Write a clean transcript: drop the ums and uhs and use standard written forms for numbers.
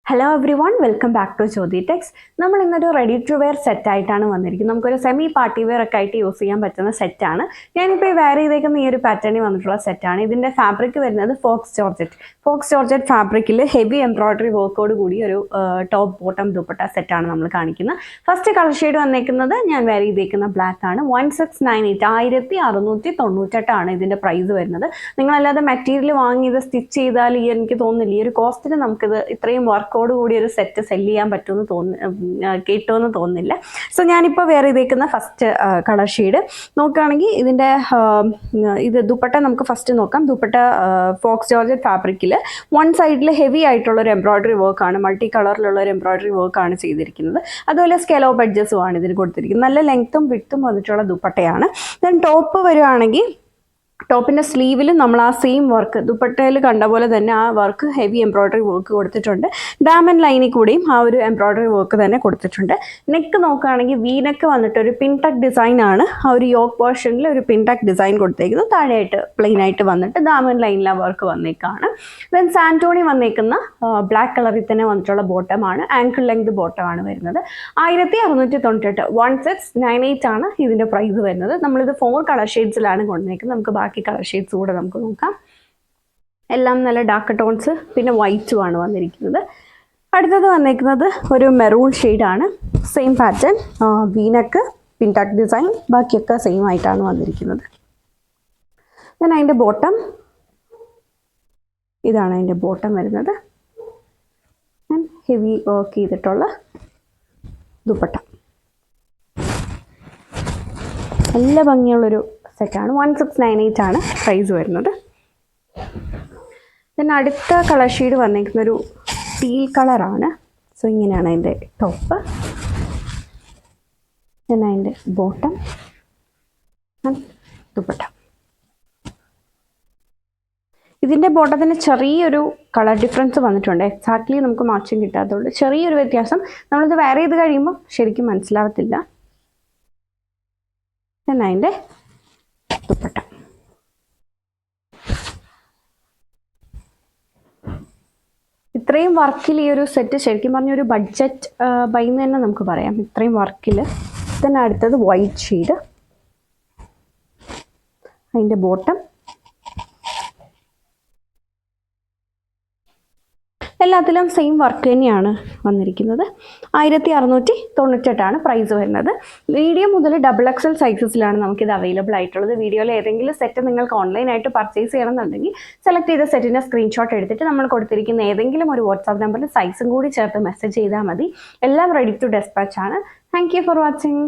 Hello everyone, welcome back to Jyothi techs. നമ്മൾ ഇന്നൊരു ready to wear സെറ്റായിട്ടാണ് വന്നിരിക്കുന്നത്. നമുക്കൊരു സെമി പാർട്ടി വെയർ ഒക്കെ ആയിട്ട് യൂസ് ചെയ്യാൻ പറ്റുന്ന സെറ്റാണ്. ഞാനിപ്പോൾ വെയർ ചെയ്തേക്കുന്ന ഈ ഒരു പാറ്റേണിൽ വന്നിട്ടുള്ള സെറ്റാണ്. ഇതിൻ്റെ ഫാബ്രിക് വരുന്നത് ഫോക്സ് ജോർജറ്റ് ഫാബ്രിക്കിൽ ഹെവി എംബ്രോയ്ഡറി വർക്കോട് കൂടി ഒരു ടോപ്പ് ബോട്ടം ദുപ്പട്ട സെറ്റാണ് നമ്മൾ കാണിക്കുന്നത്. ഫസ്റ്റ് കളർ ഷെയ്ഡ് വന്നേക്കുന്നത് ഞാൻ വെയർ ചെയ്തേക്കുന്ന ബ്ലാക്ക് ആണ്. 1698 1698 ഇതിൻ്റെ പ്രൈസ് വരുന്നത്. നിങ്ങളല്ലാതെ മെറ്റീരിയൽ വാങ്ങി ഇത് സ്റ്റിച്ച് ചെയ്താൽ എനിക്ക് തോന്നുന്നില്ല ഈ ഒരു കോസ്റ്റിന് നമുക്കിത് ഇത്രയും വർക്കോട് കൂടി ഒരു സെറ്റ് സെല് ചെയ്യാൻ പറ്റുമെന്ന് കിട്ടുമെന്ന് തോന്നുന്നില്ല. സോ ഞാനിപ്പോൾ വെയർ ചെയ്തേക്കുന്ന ഫസ്റ്റ് കളർ ഷെയ്ഡ് നോക്കുകയാണെങ്കിൽ ഇതിൻ്റെ ഇത് ദുപ്പട്ട നമുക്ക് ഫസ്റ്റ് നോക്കാം. ദുപ്പട്ട ഫോക്സ് ജോർജറ്റ് ഫാബ്രിക്കിൽ വൺ സൈഡിൽ ഹെവി ആയിട്ടുള്ള ഒരു എംബ്രോയ്ഡറി വർക്കാണ്, മൾട്ടി കളറിലുള്ള ഒരു എംബ്രോയ്ഡറി വർക്കാണ് ചെയ്തിരിക്കുന്നത്. അതുപോലെ സ്കെലോപ്പ് എഡ്ജസും ആണ് ഇതിന് കൊടുത്തിരിക്കുന്നത്. നല്ല ലെങ്ത്തും വിഡ്ത്തും വന്നിട്ടുള്ള ദുപ്പട്ടയാണ്. ദെൻ ടോപ്പ് വരുവാണെങ്കിൽ ടോപ്പിൻ്റെ സ്ലീവിൽ നമ്മൾ ആ സെയിം വർക്ക് ദുപ്പട്ടയിൽ കണ്ട പോലെ തന്നെ ആ വർക്ക് ഹെവി എംബ്രോയ്ഡറി വർക്ക് കൊടുത്തിട്ടുണ്ട്. ഡാമൻ ലൈനിൽ കൂടിയും ആ ഒരു എംബ്രോയ്ഡറി വർക്ക് തന്നെ കൊടുത്തിട്ടുണ്ട്. നെക്ക് നോക്കുകയാണെങ്കിൽ വി നെക്ക് വന്നിട്ട് ഒരു പിൻടക്ക് ഡിസൈൻ ആണ്. ആ ഒരു യോക്ക് പോർഷനിൽ ഒരു പിൻടക്ക് ഡിസൈൻ കൊടുത്തേക്കുന്നത്. താഴെയായിട്ട് പ്ലെയിൻ ആയിട്ട് വന്നിട്ട് ഡാമൻ ലൈനിൽ ആ വർക്ക് വന്നേക്കാണ്. ദെൻ സാൻറ്റോണി വന്നേക്കുന്ന ബ്ലാക്ക് കളറിൽ തന്നെ വന്നിട്ടുള്ള ബോട്ടമാണ്. ആങ്കിൾ ലെങ്ത് ബോട്ടമാണ് വരുന്നത്. 1698 1698 ആണ് ഇതിൻ്റെ പ്രൈസ് വരുന്നത്. നമ്മളിത് 4 കളർ ഷെയ്ഡ്സിലാണ് കൊണ്ടുവന്നേക്കുന്നത്. നമുക്ക് ബാക്കി കളർ ഷെയ്ഡ്സ് കൂടെ നമുക്ക് നോക്കാം. എല്ലാം നല്ല ഡാർക്ക് ടോൺസ് പിന്നെ വൈറ്റും ആണ് വന്നിരിക്കുന്നത്. അടുത്തത് വന്നിരിക്കുന്നത് ഒരു മെറൂൺ ഷെയ്ഡാണ്. സെയിം പാറ്റേൺ, വീനക്ക് പിൻടാക്ക് ഡിസൈൻ, ബാക്കിയൊക്കെ സെയിം ആയിട്ടാണ് വന്നിരിക്കുന്നത്. ദെൻ അതിൻ്റെ ബോട്ടം ഇതാണ്. അതിൻ്റെ ബോട്ടം വരുന്നത് ഹെവി വർക്ക് ചെയ്തിട്ടുള്ള ദുപ്പട്ട. നല്ല ഭംഗിയുള്ളൊരു സെറ്റാണ്. 1698 ആണ് പ്രൈസ് വരുന്നത്. ദെൻ അടുത്ത കളർ ഷെയ്ഡ് വന്നിരിക്കുന്നൊരു ടീൽ കളറാണ്. സോ ഇങ്ങനെയാണ് അതിൻ്റെ ടോപ്പ്. ദെൻ അതിൻ്റെ ബോട്ടം ദുപ്പട്ട. ഇതിൻ്റെ ബോട്ടത്തിന് ചെറിയൊരു കളർ ഡിഫറൻസ് വന്നിട്ടുണ്ട്. എക്സാക്ട്ലി നമുക്ക് മാച്ചും കിട്ടാത്തതുകൊണ്ട് ചെറിയൊരു വ്യത്യാസം. നമ്മളിത് വെയർ ചെയ്ത് കഴിയുമ്പോൾ ശരിക്കും മനസ്സിലാവത്തില്ല. ദെൻ അതിൻ്റെ ദുപ്പട്ട. ഇത്രയും വർക്കിൽ ഈ ഒരു സെറ്റ് ശരിക്കും പറഞ്ഞ ഒരു ബഡ്ജറ്റ് ബൈ എന്ന് തന്നെ നമുക്ക് പറയാം, ഇത്രയും വർക്കിൽ. തന്നെ അടുത്തത് വൈറ്റ് ഷെയ്ഡ്, അതിൻ്റെ ബോട്ടം. എല്ലാത്തിലും സെയിം വർക്ക് തന്നെയാണ് വന്നിരിക്കുന്നത്. 1698 പ്രൈസ് വരുന്നത്. മീഡിയം മുതൽ XXL സൈസസിലാണ് നമുക്കിത് അവൈലബിൾ ആയിട്ടുള്ളത്. വീഡിയോയിൽ ഏതെങ്കിലും സെറ്റ് നിങ്ങൾക്ക് ഓൺലൈനായിട്ട് പർച്ചേസ് ചെയ്യണമെന്നുണ്ടെങ്കിൽ സെലക്ട് ചെയ്ത സെറ്റിൻ്റെ സ്ക്രീൻഷോട്ട് എടുത്തിട്ട് നമ്മൾ കൊടുത്തിരിക്കുന്ന ഏതെങ്കിലും ഒരു വാട്സാപ്പ് നമ്പറിൽ സൈസും കൂടി ചേർത്ത് മെസ്സേജ് ചെയ്താൽ മതി. എല്ലാം റെഡി ടു ഡെസ്പാച്ച് ആണ്. Thank you for watching.